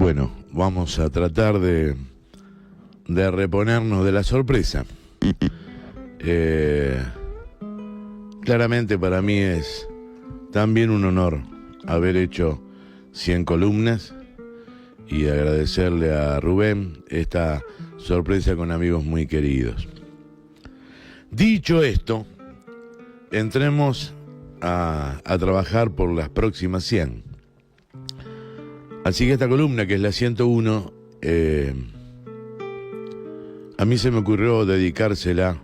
Bueno, vamos a tratar de reponernos de la sorpresa. Claramente para mí es también un honor haber hecho 100 columnas y agradecerle a Rubén esta sorpresa con amigos muy queridos. Dicho esto, entremos a trabajar por las próximas 100. Así que esta columna, que es la 101, a mí se me ocurrió dedicársela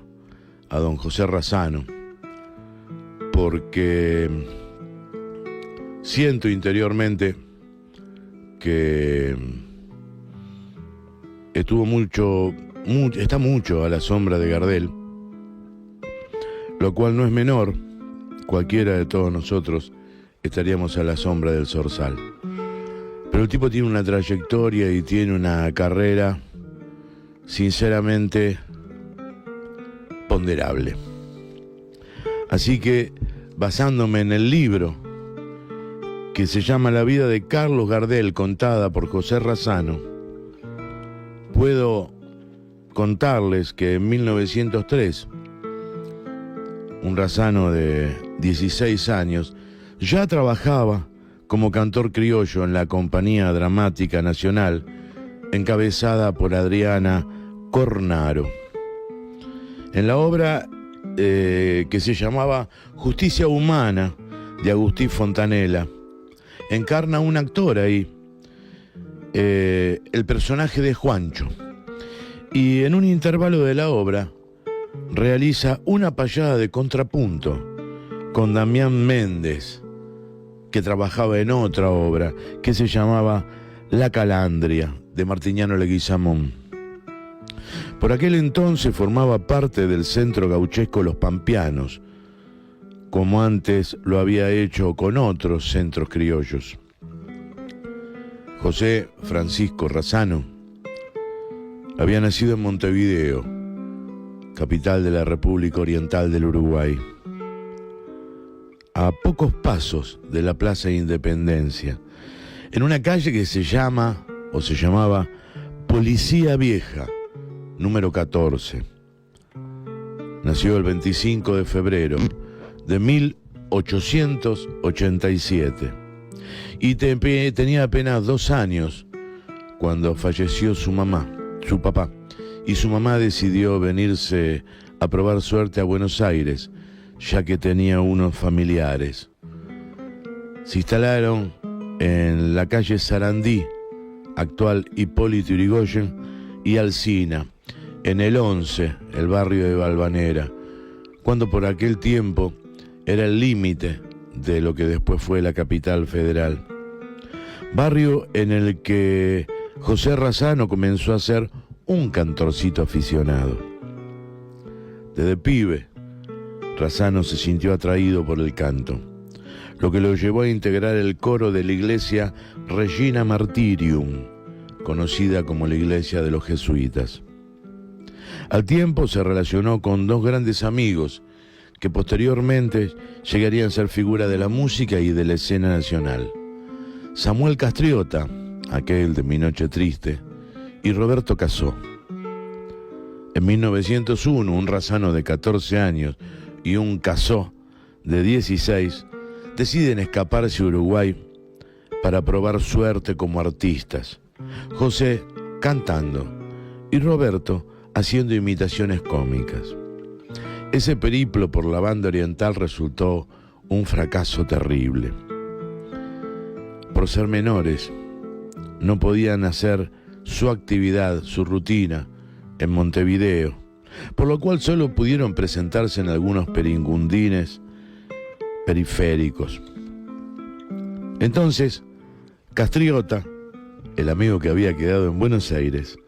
a don José Razzano, porque siento interiormente que está mucho a la sombra de Gardel, lo cual no es menor. Cualquiera de todos nosotros estaríamos a la sombra del Zorzal. Pero el tipo tiene una trayectoria y tiene una carrera sinceramente ponderable. Así que, basándome en el libro que se llama La vida de Carlos Gardel, contada por José Razzano, puedo contarles que en 1903, un Razzano de 16 años ya trabajaba como cantor criollo en la Compañía Dramática Nacional, encabezada por Adriana Cornaro. En la obra que se llamaba Justicia Humana, de Agustín Fontanella, encarna un actor ahí, el personaje de Juancho, y en un intervalo de la obra realiza una payada de contrapunto con Damián Méndez, que trabajaba en otra obra que se llamaba La Calandria, de Martiniano Leguizamón. Por aquel entonces formaba parte del centro gauchesco Los Pampeanos, como antes lo había hecho con otros centros criollos. José Francisco Razzano había nacido en Montevideo, capital de la República Oriental del Uruguay, a pocos pasos de la Plaza Independencia, en una calle que se llamaba Policía Vieja, número 14. Nació el 25 de febrero de 1887 y tenía apenas 2 años cuando falleció su papá, y su mamá decidió venirse a probar suerte a Buenos Aires, ya que tenía unos familiares. Se instalaron en la calle Sarandí, actual Hipólito Yrigoyen, y Alsina, en el 11, el barrio de Valvanera, cuando por aquel tiempo era el límite de lo que después fue la capital federal. Barrio en el que José Razzano comenzó a ser un cantorcito aficionado. Desde pibe, Razzano se sintió atraído por el canto, lo que lo llevó a integrar el coro de la iglesia Regina Martyrium, conocida como la iglesia de los jesuitas. Al tiempo se relacionó con 2 grandes amigos que posteriormente llegarían a ser figuras de la música y de la escena nacional: Samuel Castriota, aquel de Mi Noche Triste, y Roberto Casó. En 1901, un Razzano de 14 años y un Casó de 16 deciden escaparse a Uruguay para probar suerte como artistas, José cantando y Roberto haciendo imitaciones cómicas. Ese periplo por la banda oriental resultó un fracaso terrible. Por ser menores, no podían hacer su actividad, su rutina, en Montevideo, por lo cual solo pudieron presentarse en algunos peringundines periféricos. Entonces, Castriota, el amigo que había quedado en Buenos Aires,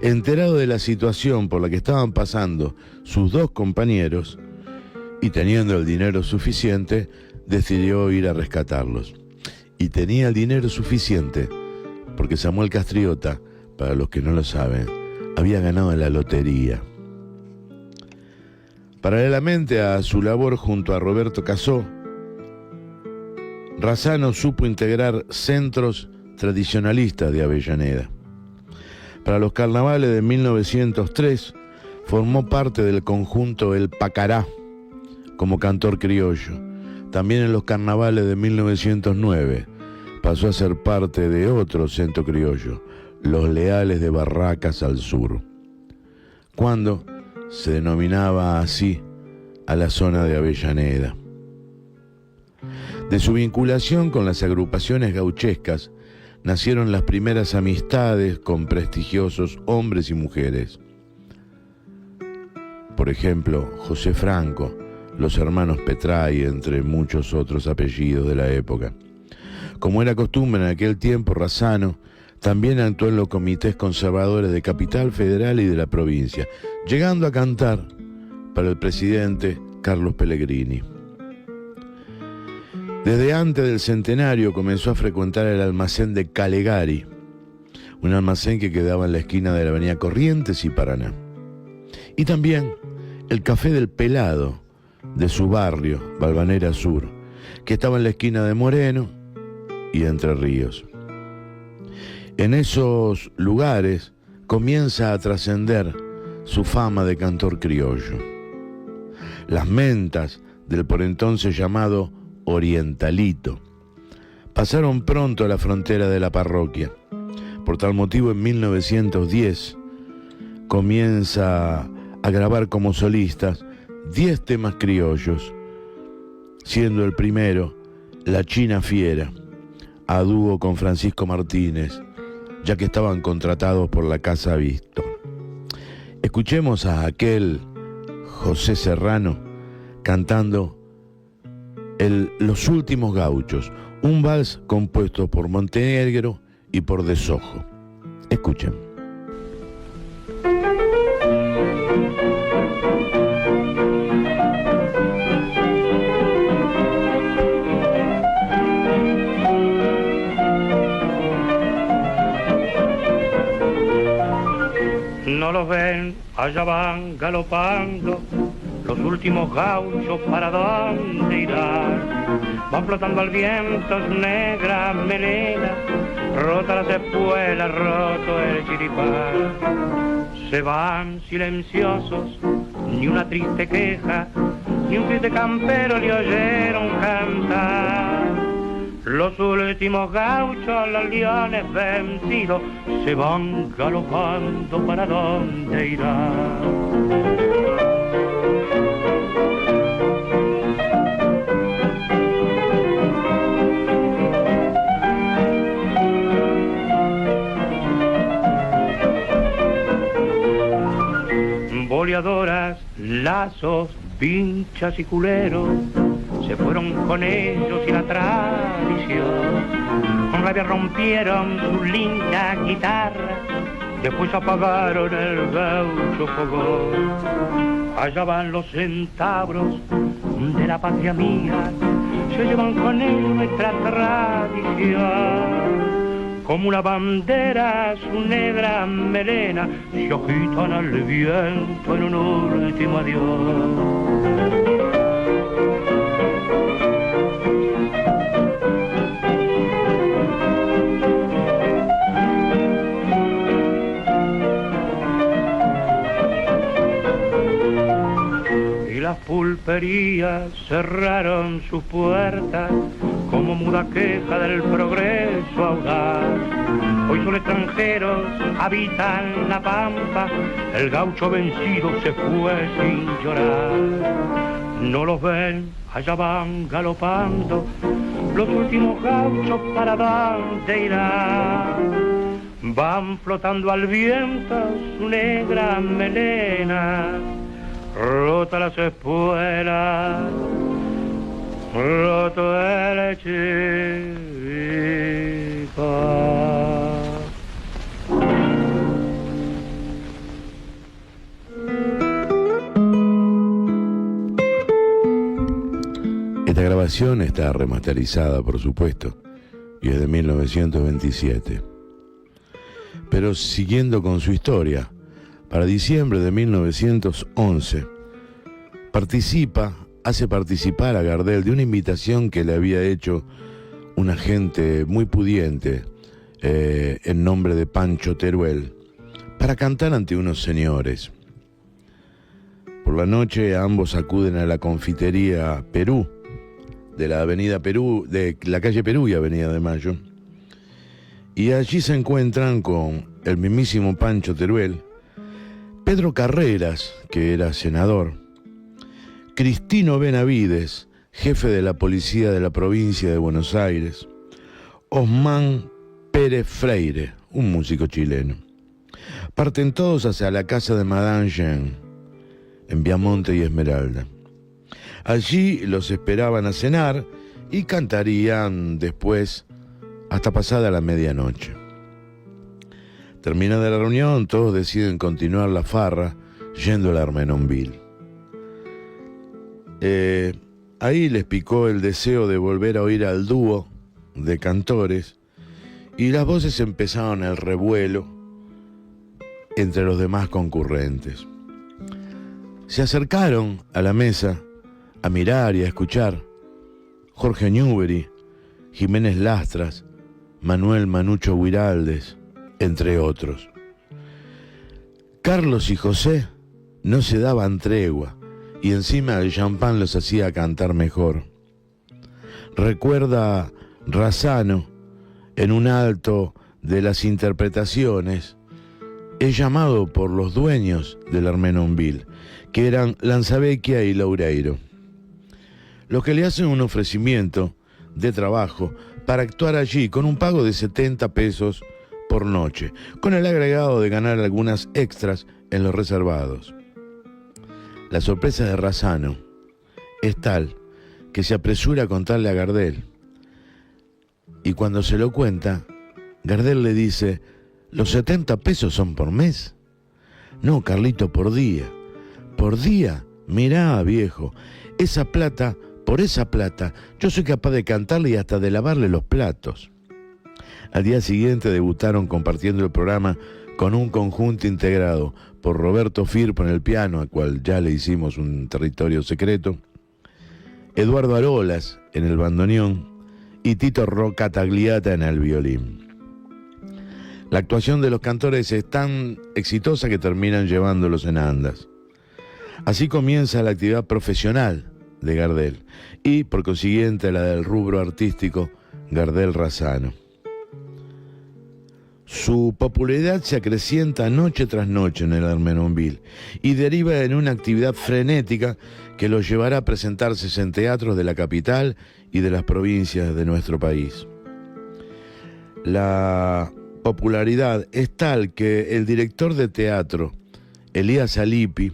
enterado de la situación por la que estaban pasando sus 2 compañeros y teniendo el dinero suficiente, decidió ir a rescatarlos. Y tenía el dinero suficiente porque Samuel Castriota, para los que no lo saben, había ganado en la lotería. Paralelamente a su labor junto a Roberto Casó, Razzano supo integrar centros tradicionalistas de Avellaneda. Para los carnavales de 1903 formó parte del conjunto El Pacará como cantor criollo. También en los carnavales de 1909 pasó a ser parte de otro centro criollo, Los Leales de Barracas al Sur, cuando se denominaba así a la zona de Avellaneda. De su vinculación con las agrupaciones gauchescas nacieron las primeras amistades con prestigiosos hombres y mujeres. Por ejemplo, José Franco, los hermanos Petray, entre muchos otros apellidos de la época. Como era costumbre en aquel tiempo, Razzano también actuó en los comités conservadores de Capital Federal y de la provincia, llegando a cantar para el presidente Carlos Pellegrini. Desde antes del centenario comenzó a frecuentar el almacén de Calegari, un almacén que quedaba en la esquina de la avenida Corrientes y Paraná. Y también el Café del Pelado de su barrio, Balvanera Sur, que estaba en la esquina de Moreno y Entre Ríos. En esos lugares comienza a trascender su fama de cantor criollo. Las mentas del por entonces llamado Orientalito pasaron pronto a la frontera de la parroquia. Por tal motivo, en 1910 comienza a grabar como solistas 10 temas criollos, siendo el primero La China Fiera, a dúo con Francisco Martínez, ya que estaban contratados por la Casa Víctor. Escuchemos a aquel José Serrano cantando Los Últimos Gauchos, un vals compuesto por Montenegro y por De Sojo. Escuchen. No los ven, allá van galopando los últimos gauchos, ¿para dónde irán? Van flotando al viento su negra melena, rota las espuelas, roto el chiripán. Se van silenciosos, ni una triste queja, ni un triste campero le oyeron cantar. Los últimos gauchos, los leones vencidos, se van galopando, ¿para dónde irán? Boleadoras, lazos, vinchas y culeros, se fueron con ellos y la tradición. Con rabia rompieron su linda guitarra, después apagaron el gaucho fogón. Allá van los centauros de la patria mía, se llevan con ellos nuestra tradición. Como una bandera su negra melena se agitan al viento en un último adiós. Las pulperías cerraron sus puertas como muda queja del progreso audaz. Hoy son extranjeros, habitan la pampa, el gaucho vencido se fue sin llorar. No los ven, allá van galopando los últimos gauchos, ¿para dónde irán? Van flotando al viento su negra melena, rota las espuelas, roto el chiripán. Esta grabación está remasterizada, por supuesto, y es de 1927. Pero siguiendo con su historia, para diciembre de 1911, hace participar a Gardel de una invitación que le había hecho un agente muy pudiente, en nombre de Pancho Teruel, para cantar ante unos señores. Por la noche ambos acuden a la confitería Perú, de la avenida Perú, de la calle Perú y Avenida de Mayo, y allí se encuentran con el mismísimo Pancho Teruel, Pedro Carreras, que era senador, Cristino Benavides, jefe de la policía de la provincia de Buenos Aires, Osmán Pérez Freire, un músico chileno. Parten todos hacia la casa de Madame Jean, en Viamonte y Esmeralda. Allí los esperaban a cenar y cantarían después hasta pasada la medianoche. Terminada la reunión, todos deciden continuar la farra yendo al Armenonville. Ahí les picó el deseo de volver a oír al dúo de cantores y las voces empezaron el revuelo entre los demás concurrentes. Se acercaron a la mesa a mirar y a escuchar Jorge Newbery, Jiménez Lastras, Manuel Manucho Guiraldes, entre otros. Carlos y José no se daban tregua y encima el champán los hacía cantar mejor. Recuerda Razzano, en un alto de las interpretaciones, es llamado por los dueños del Armenonville, que eran Lanzavecchia y Loureiro, los que le hacen un ofrecimiento de trabajo para actuar allí con un pago de 70 pesos por noche, con el agregado de ganar algunas extras en los reservados. La sorpresa de Razzano es tal que se apresura a contarle a Gardel, y cuando se lo cuenta, Gardel le dice: ¿los 70 pesos son por mes? No, Carlito, por día. ¿Por día? Mirá, viejo, por esa plata, yo soy capaz de cantarle y hasta de lavarle los platos. Al día siguiente debutaron compartiendo el programa con un conjunto integrado por Roberto Firpo en el piano, al cual ya le hicimos un territorio secreto, Eduardo Arolas en el bandoneón y Tito Roca Tagliata en el violín. La actuación de los cantores es tan exitosa que terminan llevándolos en andas. Así comienza la actividad profesional de Gardel y, por consiguiente, la del rubro artístico Gardel Razzano. Su popularidad se acrecienta noche tras noche en el Armenonville y deriva en una actividad frenética que lo llevará a presentarse en teatros de la capital y de las provincias de nuestro país. La popularidad es tal que el director de teatro, Elías Alipi,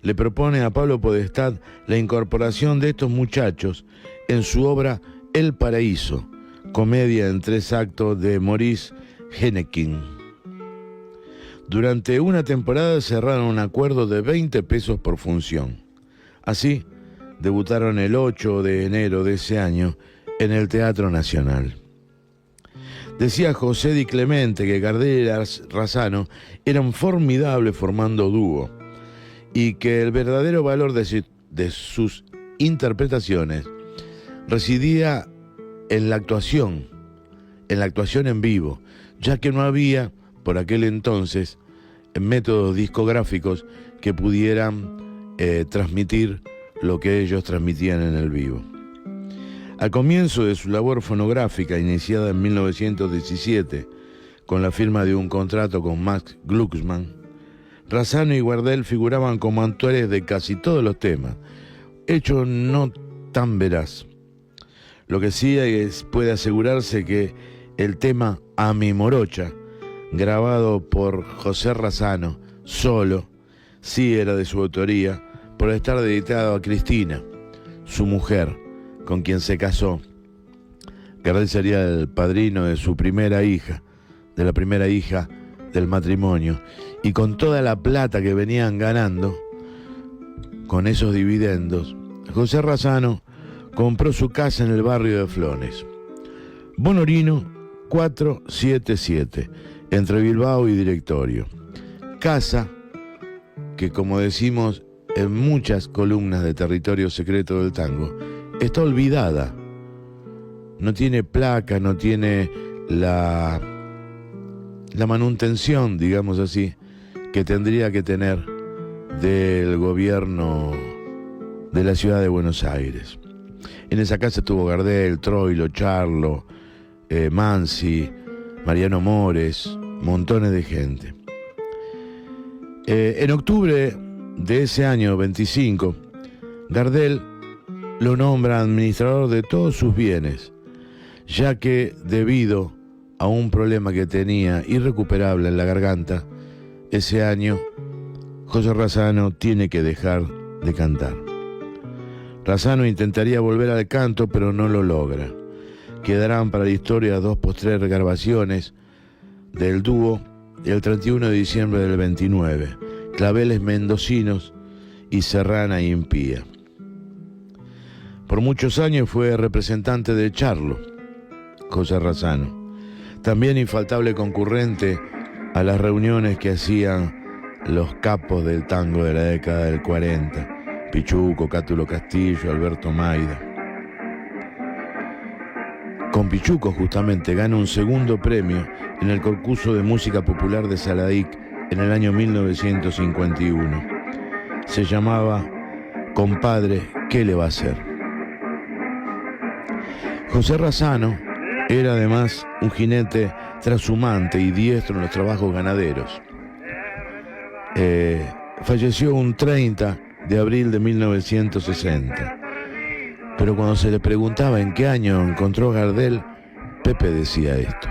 le propone a Pablo Podestá la incorporación de estos muchachos en su obra El Paraíso, comedia en 3 actos de Maurice Hennequin. Durante una temporada cerraron un acuerdo de 20 pesos por función. Así, debutaron el 8 de enero de ese año en el Teatro Nacional. Decía José Di Clemente que Gardel y Razzano eran formidables formando dúo y que el verdadero valor de sus interpretaciones residía en la actuación en vivo, ya que no había, por aquel entonces, métodos discográficos que pudieran transmitir lo que ellos transmitían en el vivo. Al comienzo de su labor fonográfica, iniciada en 1917, con la firma de un contrato con Max Glucksmann, Razzano y Gardel figuraban como autores de casi todos los temas, hecho no tan veraz. Lo que sí puede asegurarse que el tema A mi morocha, grabado por José Razzano solo, sí era de su autoría, por estar dedicado a Cristina, su mujer, con quien se casó. Gardel sería el padrino de su primera hija, de la primera hija del matrimonio, y con toda la plata que venían ganando, con esos dividendos, José Razzano compró su casa en el barrio de Flores, Bonorino 477, entre Bilbao y Directorio. Casa que, como decimos en muchas columnas de Territorio Secreto del Tango, está olvidada. No tiene placa, no tiene la la manutención, digamos así, que tendría que tener del gobierno de la ciudad de Buenos Aires. En esa casa estuvo Gardel, Troilo, Charlo, Mansi, Mariano Mores, montones de gente. En octubre de ese año 25, Gardel lo nombra administrador de todos sus bienes, ya que debido a un problema que tenía irrecuperable en la garganta, ese año José Razzano tiene que dejar de cantar. Razzano intentaría volver al canto, pero no lo logra. Quedarán para la historia dos postreras grabaciones del dúo el 31 de diciembre del 29, Claveles Mendocinos y Serrana Impía. Por muchos años fue representante de Charlo, José Razzano. También infaltable concurrente a las reuniones que hacían los capos del tango de la década del 40, Pichuco, Cátulo Castillo, Alberto Maida. Con Pichuco justamente gana un segundo premio en el concurso de música popular de Saladic en el año 1951. Se llamaba Compadre, ¿qué le va a hacer? José Razzano era además un jinete trashumante y diestro en los trabajos ganaderos. Falleció un 30 de abril de 1960. Pero cuando se le preguntaba en qué año encontró Gardel, Pepe decía esto.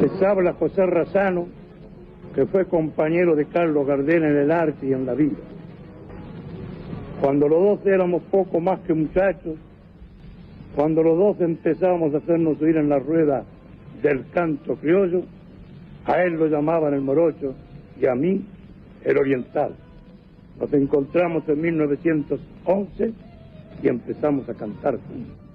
Les habla José Razzano, que fue compañero de Carlos Gardel en el arte y en la vida. Cuando los dos éramos poco más que muchachos, cuando los dos empezábamos a hacernos oír en la rueda del canto criollo, a él lo llamaban el morocho y a mí el oriental. Nos encontramos en 1911 y empezamos a cantar juntos.